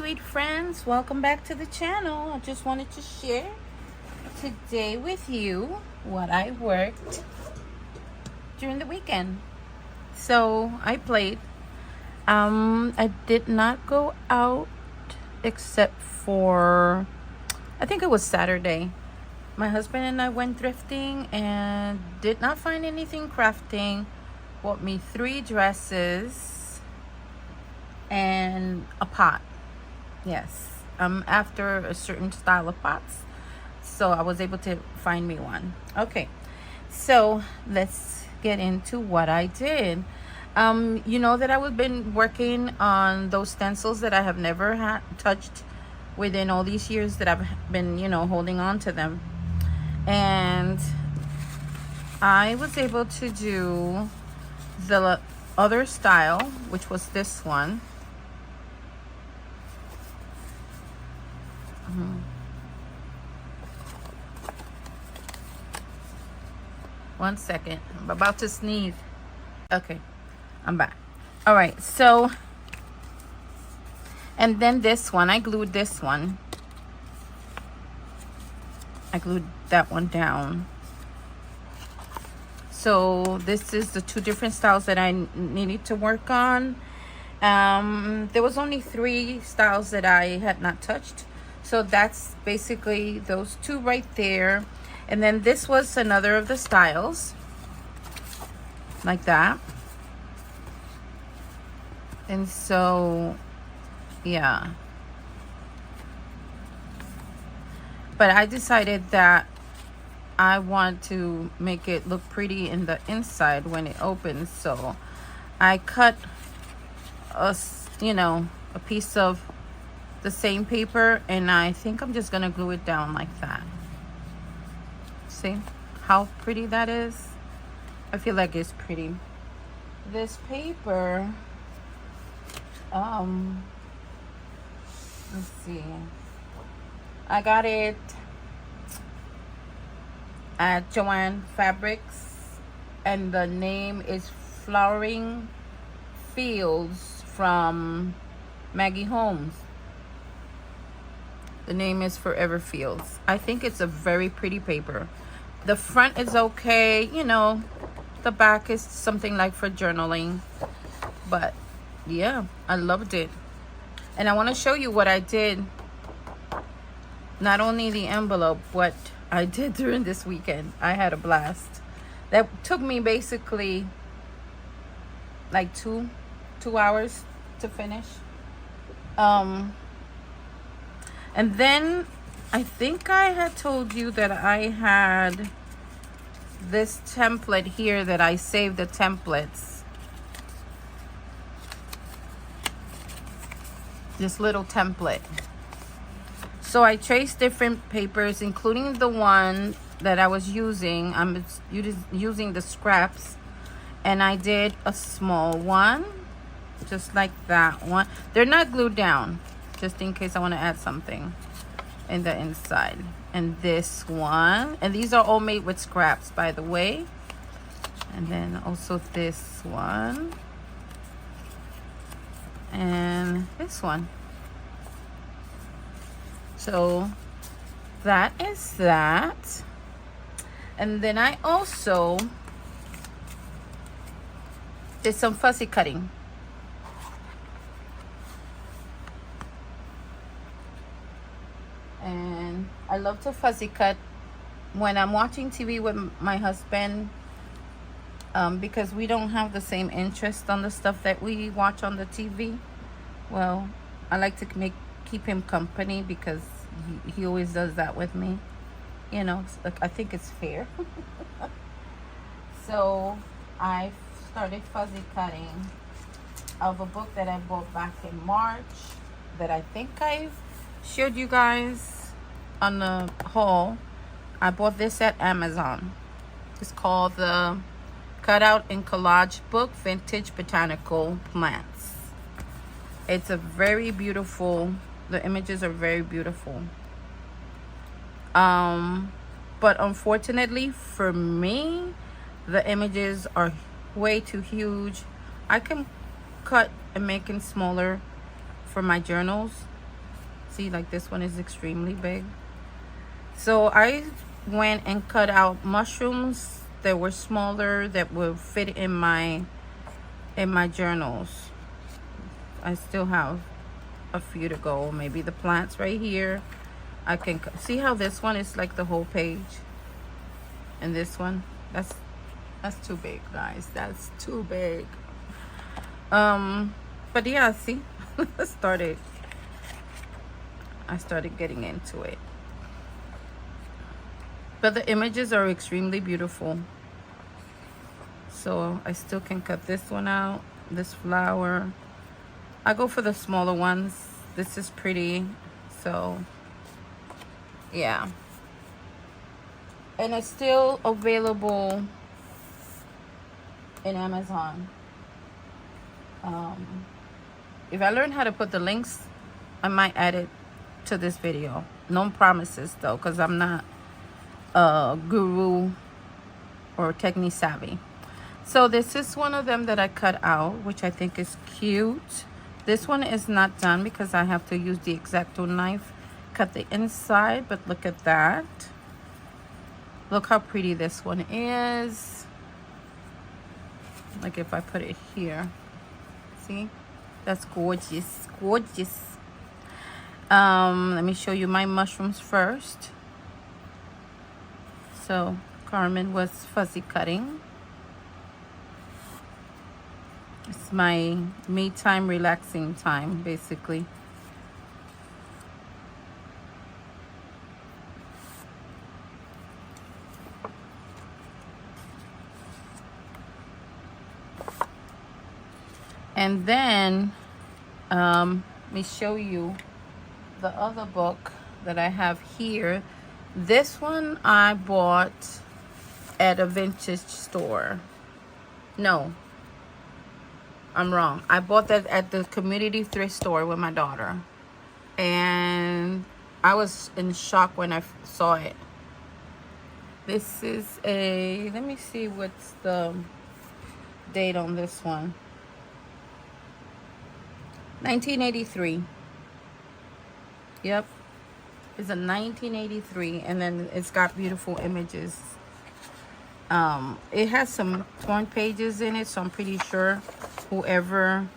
sweet friends, welcome back to the channel. I just wanted to share today with you what I worked during the weekend. So I played. I did not go out except for, I think it was Saturday. My husband and I went thrifting and did not find anything crafting. Bought me 3 dresses and a pot. Yes, I'm after a certain style of pots, so I was able to find me one. Okay, so let's get into what I did. You know that I have been working on those stencils that I have never had touched within all these years that I've been, holding on to them. And I was able to do the other style, which was this one. One second, I'm about to sneeze. Okay, I'm back. All right, so, and then this one, I glued this one. I glued that one down. So this is the 2 different styles that I needed to work on. There was only 3 styles that I had not touched. So that's basically those 2 right there. And then this was another of the styles. Like that. And so, yeah. But I decided that I want to make it look pretty in the inside when it opens. So I cut a piece of the same paper, and I think I'm just gonna glue it down like that. See how pretty that is? I feel like it's pretty. This paper, let's see, I got it at Joann Fabrics, and the name is Flowering Fields from Maggie Holmes. The name is Forever Fields. I think it's a very pretty paper. The front is okay, the back is something like for journaling. But yeah, I loved it. And I want to show you what I did. Not only the envelope, what I did during this weekend. I had a blast. That took me basically like two hours to finish. And then I think I had told you that I had this template here that I saved the templates. This little template. So I traced different papers, including the one that I was using. I'm using the scraps. And I did a small one, just like that one. They're not glued down, just in case I want to add something in the inside. And this one, and these are all made with scraps, by the way. And then also this one, and this one. So that is that. And then I also did some fussy cutting. And I love to fussy cut when I'm watching TV with my husband, because we don't have the same interest on the stuff that we watch on the TV. Well, I like to keep him company, because he always does that with me. I think it's fair. So I started fuzzy cutting of a book that I bought back in March, that I think I showed you guys on the haul. I bought this at Amazon. It's called the Cutout and Collage Book, Vintage Botanical Plants. It's a very beautiful, the images are very beautiful. But unfortunately for me, the images are way too huge. I can cut and make it smaller for my journals, See, like this one is extremely big. So I went and cut out mushrooms that were smaller that would fit in my journals. I still have a few to go. Maybe the plants right here. I can see how this one is like the whole page, and this one, that's too big, guys. That's too big. But yeah, see, I started getting into it. But the images are extremely beautiful. So I still can cut this one out, this flower. I go for the smaller ones. This is pretty. So yeah. And it's still available in Amazon. If I learn how to put the links, I might add it to this video. No promises though, because I'm not a guru or technique savvy. So this is one of them that I cut out, which I think is cute. This one is not done because I have to use the X-Acto knife, cut the inside, but look at that. Look how pretty this one is. Like if I put it here, see, that's gorgeous, gorgeous. Let me show you my mushrooms first. So Carmen was fuzzy cutting. It's my me time, relaxing time, basically. And then let me show you the other book that I have here. This one I bought at a vintage store. No, I'm wrong. I bought that at the community thrift store with my daughter. And I was in shock when I saw it. This is a, let me see what's the date on this one. 1983. Yep. It's a 1983, and then it's got beautiful images. It has some torn pages in it, so I'm pretty sure whoever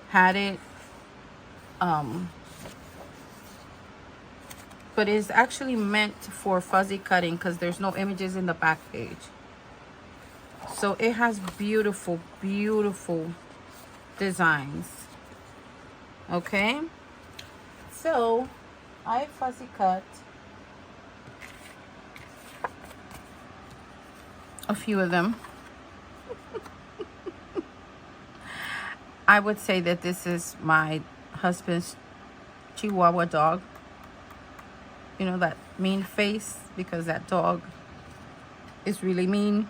had it, but it's actually meant for fuzzy cutting because there's no images in the back page. So it has beautiful, beautiful designs. Okay, so I fuzzy cut a few of them. I would say that this is my husband's Chihuahua dog. You know, that mean face, because that dog is really mean.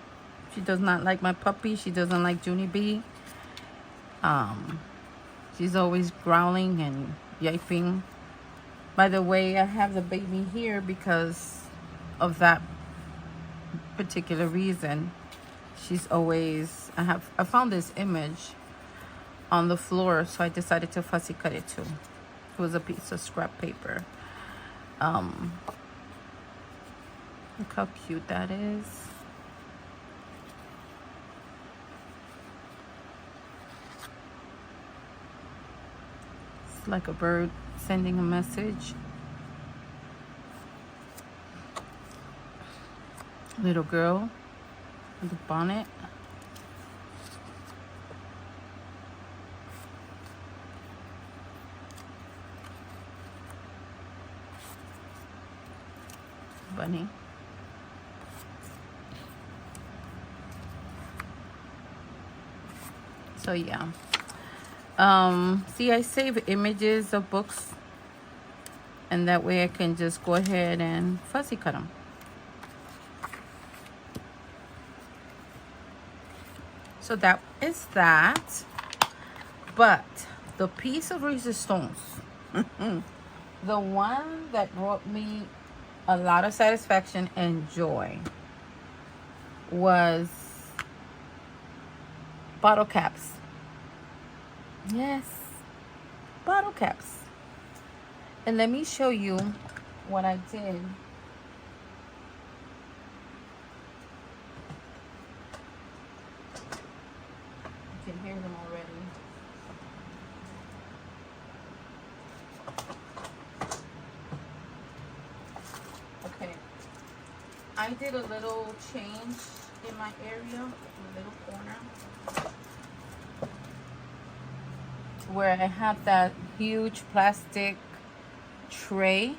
She does not like my puppy. She doesn't like Junie B. She's always growling and yiping. By the way, I have the baby here because of that particular reason. She's always, I found this image on the floor, so I decided to fussy cut it too. It was a piece of scrap paper. Look how cute that is. It's like a bird sending a message. Little girl with a bonnet. Bunny. So yeah. See, I save images of books, and that way I can just go ahead and fussy cut them. So that is that. But the piece of resistance, the one that brought me a lot of satisfaction and joy, was Bottlecaps. Yes, Bottlecaps. And let me show you what I did. You can hear them already. Okay. I did a little change in my area, a little corner, where I have that huge plastic tray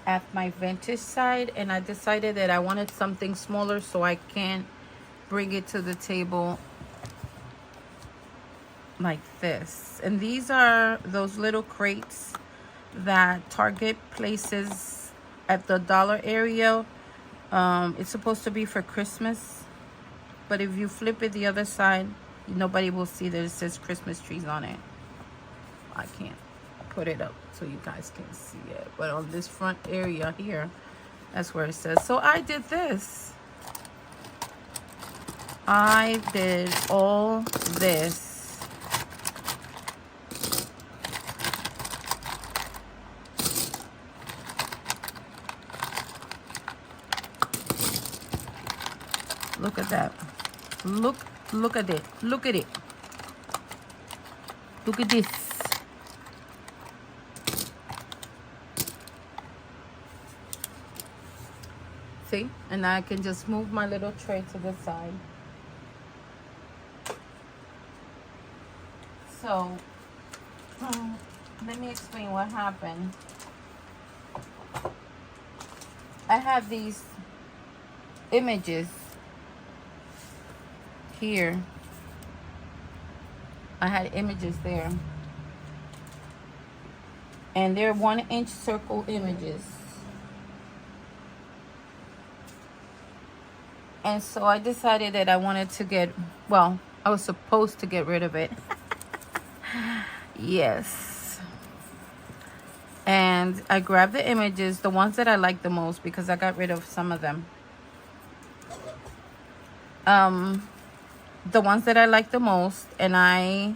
at my vintage side, and I decided that I wanted something smaller so I can bring it to the table like this. And these are those little crates that Target places at the dollar area. It's supposed to be for Christmas, but if you flip it the other side, nobody will see that it says Christmas trees on it. I can't put it up so you guys can see it, but on this front area here, that's where it says. So I did this. I did all this. Look at that. Look at it. Look at it. Look at this. See? And I can just move my little tray to the side. So, let me explain what happened. I have these images here. I had images there, and they're 1-inch circle images. And so I decided that I wanted to get, well, I was supposed to get rid of it. Yes. And I grabbed the images, the ones that I like the most, because I got rid of some of them. The ones that I like the most, and I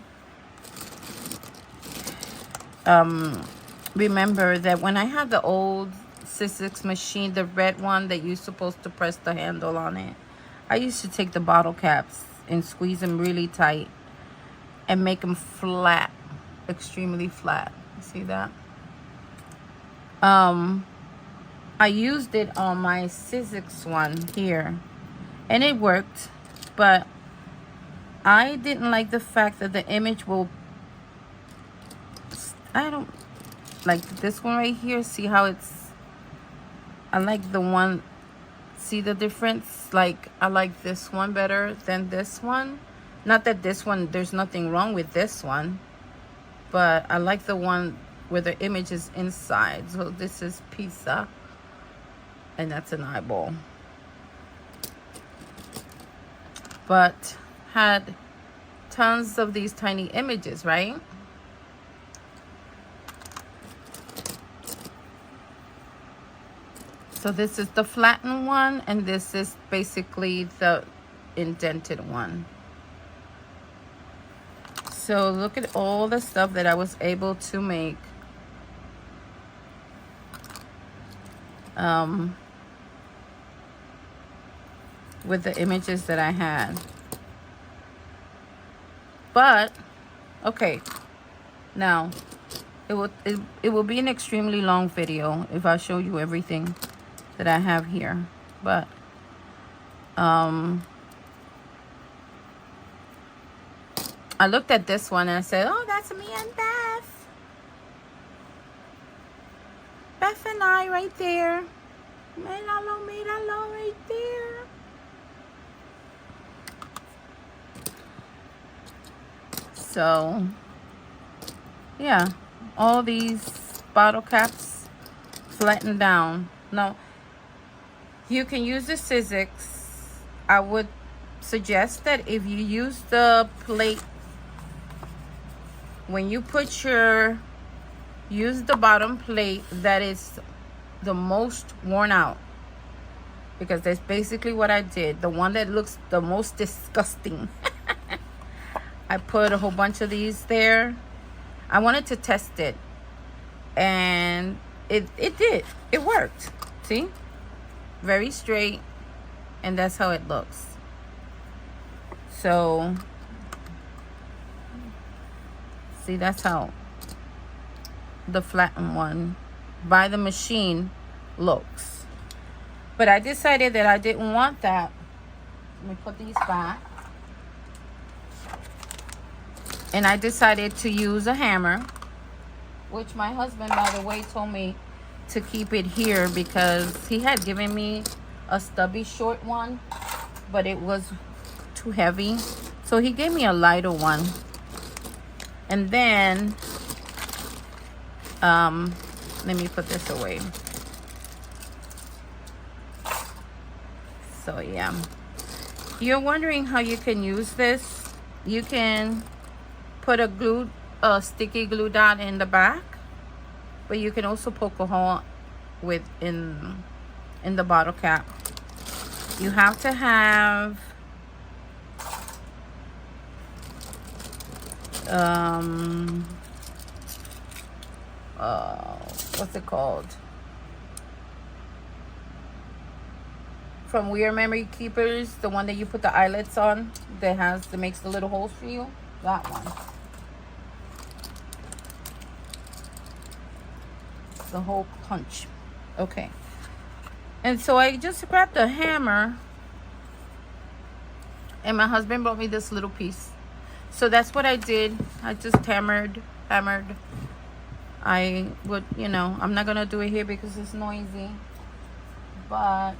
remember that when I had the old Sizzix machine, the red one that you're supposed to press the handle on it, I used to take the bottle caps and squeeze them really tight and make them flat, extremely flat. You see that? I used it on my Sizzix one here, and it worked, but I didn't like the fact that the image will, I don't like this one right here. See how it's, I like the one, see the difference? Like, I like this one better than this one. Not that this one, there's nothing wrong with this one, but I like the one where the image is inside. So this is pizza, and that's an eyeball. But had tons of these tiny images, right? So this is the flattened one, and this is basically the indented one. So look at all the stuff that I was able to make. With the images that I had. But okay, now it will be an extremely long video if I show you everything that I have here. But I looked at this one and I said, oh, that's me and Beth. Beth and I right there. Míralo right there. So, yeah, all these bottle caps flattened down. Now, you can use the Sizzix. I would suggest that if you use the plate, when you put use the bottom plate that is the most worn out, because that's basically what I did. The one that looks the most disgusting. I put a whole bunch of these there. I wanted to test it And it did. It worked. See? Very straight. And that's how it looks. So, see, that's how the flattened one by the machine looks. But I decided that I didn't want that. Let me put these back. And I decided to use a hammer, which my husband, by the way, told me to keep it here because he had given me a stubby short one, but it was too heavy. So he gave me a lighter one. And then, let me put this away. So yeah. You're wondering how you can use this. You can put a sticky glue dot in the back, but you can also poke a hole in the bottle cap. You have to have what's it called? From Weird Memory Keepers, the one that you put the eyelets on, that makes the little holes for you. That one. The hole punch. Okay. And so I just grabbed a hammer, and my husband brought me this little piece. So that's what I did. I just hammered. I would, I'm not gonna do it here because it's noisy, but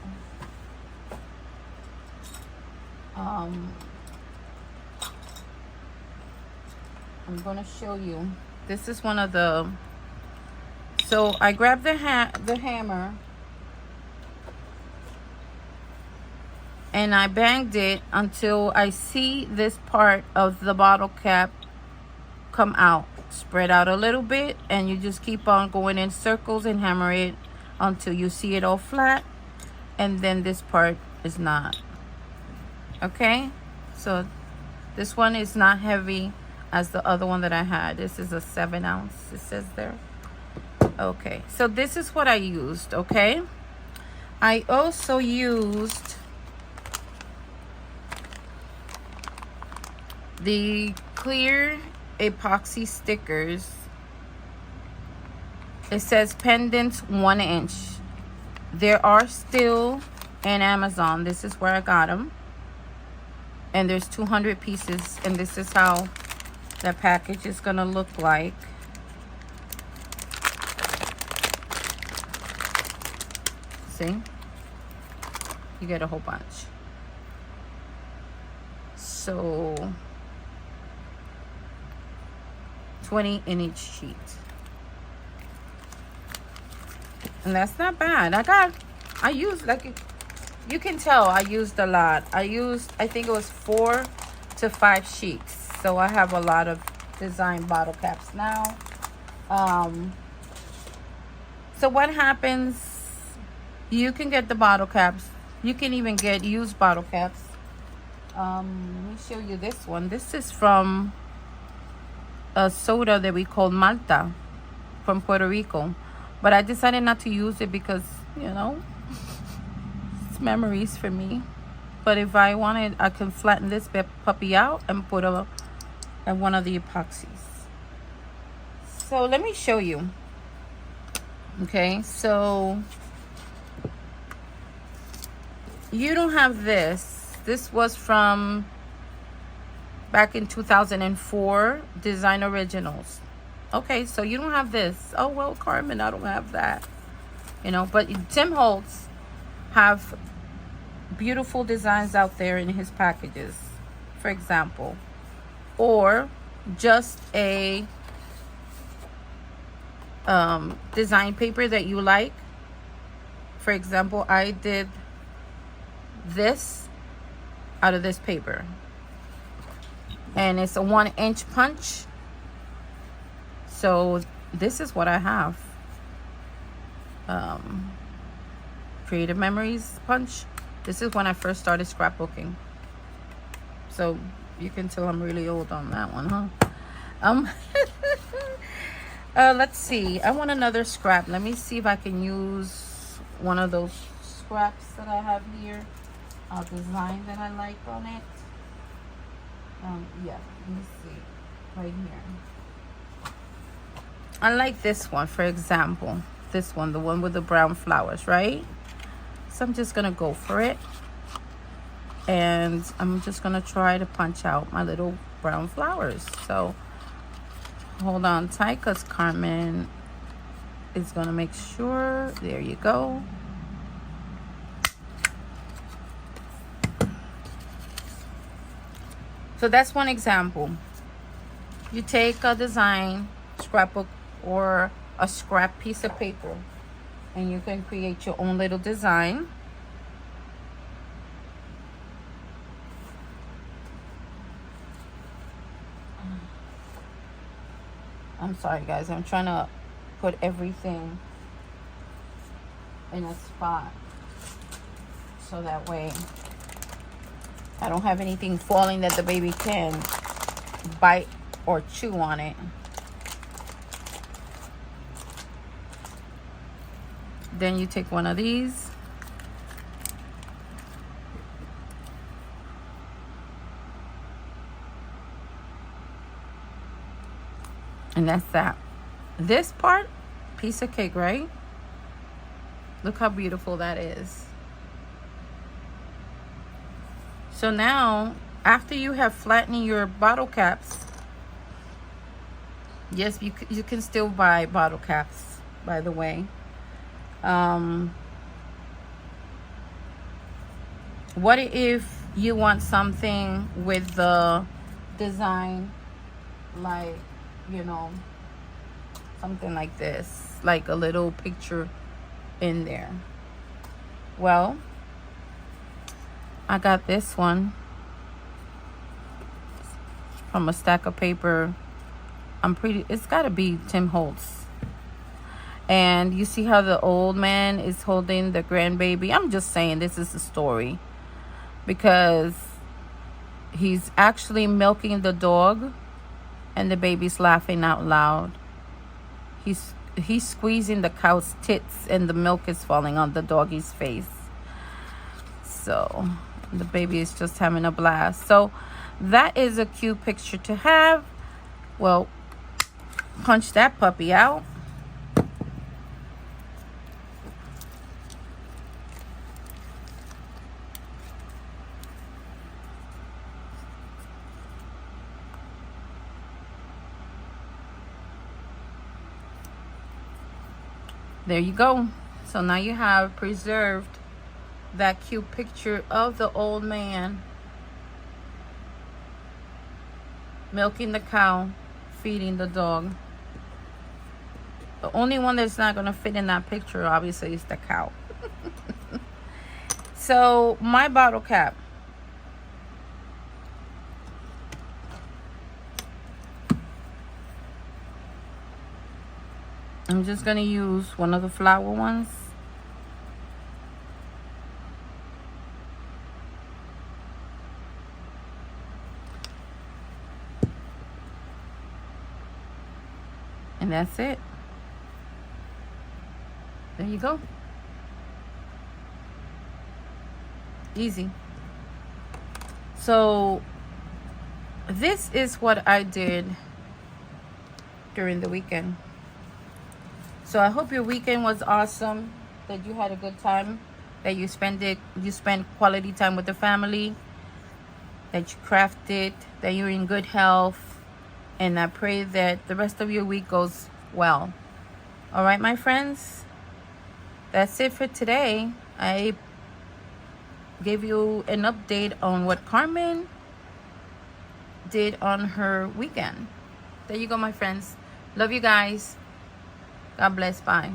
I'm gonna show you. This is one of the. So I grabbed the hammer, and I banged it until I see this part of the bottle cap come out. Spread out a little bit, and you just keep on going in circles and hammer it until you see it all flat, and then this part is not. Okay, so this one is not heavy as the other one that I had. This is a 7 ounce, it says there. Okay, so this is what I used. Okay, I also used the clear epoxy stickers. It says pendants 1 inch. There are still in Amazon. This is where I got them, and there's 200 pieces, and this is how the package is gonna look like. See, you get a whole bunch. So 20 in each sheet, and that's not bad. I used, like, you can tell I used a lot. I think it was 4 to 5 sheets. So I have a lot of design bottle caps now. So what happens, you can get the bottle caps. You can even get used bottle caps. Let me show you this one. This is from a soda that we call Malta from Puerto Rico. But I decided not to use it because, it's memories for me. But if I wanted, I can flatten this puppy out and put one of the epoxies. So let me show you. Okay, so you don't have this. This was from back in 2004, Design Originals. Okay, so you don't have this. Oh, well, Carmen, I don't have that. But Tim Holtz have beautiful designs out there in his packages, for example. Or just a design paper that you like. For example, I did this out of this paper, and it's a 1 inch punch. So this is what I have. Creative Memories punch. This is when I first started scrapbooking. So you can tell I'm really old on that one, huh? Let's see. I want another scrap. Let me see if I can use one of those scraps that I have here. Design that I like on it. Yeah, let me see. Right here. I like this one, for example. This one, the one with the brown flowers, right? So I'm just gonna go for it. And I'm just gonna try to punch out my little brown flowers. So hold on tight, because Carmen is gonna make sure. There you go. So that's one example. You take a design scrapbook or a scrap piece of paper, and you can create your own little design. I'm sorry guys, I'm trying to put everything in a spot so that way I don't have anything falling that the baby can bite or chew on it. Then you take one of these. And that's that. This part, piece of cake, right? Look how beautiful that is. So now, after you have flattened your bottle caps, yes, you can still buy bottle caps, by the way. What if you want something with the design, like, you know, something like this, like a little picture in there? Well, I got this one from a stack of paper. It's got to be Tim Holtz. And you see how the old man is holding the grandbaby? I'm just saying this is a story, because he's actually milking the dog and the baby's laughing out loud. He's squeezing the cow's tits and the milk is falling on the doggy's face. So the baby is just having a blast. So that is a cute picture to have. Well, punch that puppy out. There you go. So now you have preserved that cute picture of the old man milking the cow, feeding the dog. The only one that's not going to fit in that picture, obviously, is the cow. So my bottle cap. I'm just going to use one of the flower ones. And that's it. There you go. Easy. So this is what I did during the weekend. So I hope your weekend was awesome, that you had a good time, that you spent quality time with the family, that you crafted, that you're in good health, and I pray that the rest of your week goes well. All right, my friends, that's it for today. I gave you an update on what Carmen did on her weekend. There you go, my friends. Love you guys. God bless. Bye.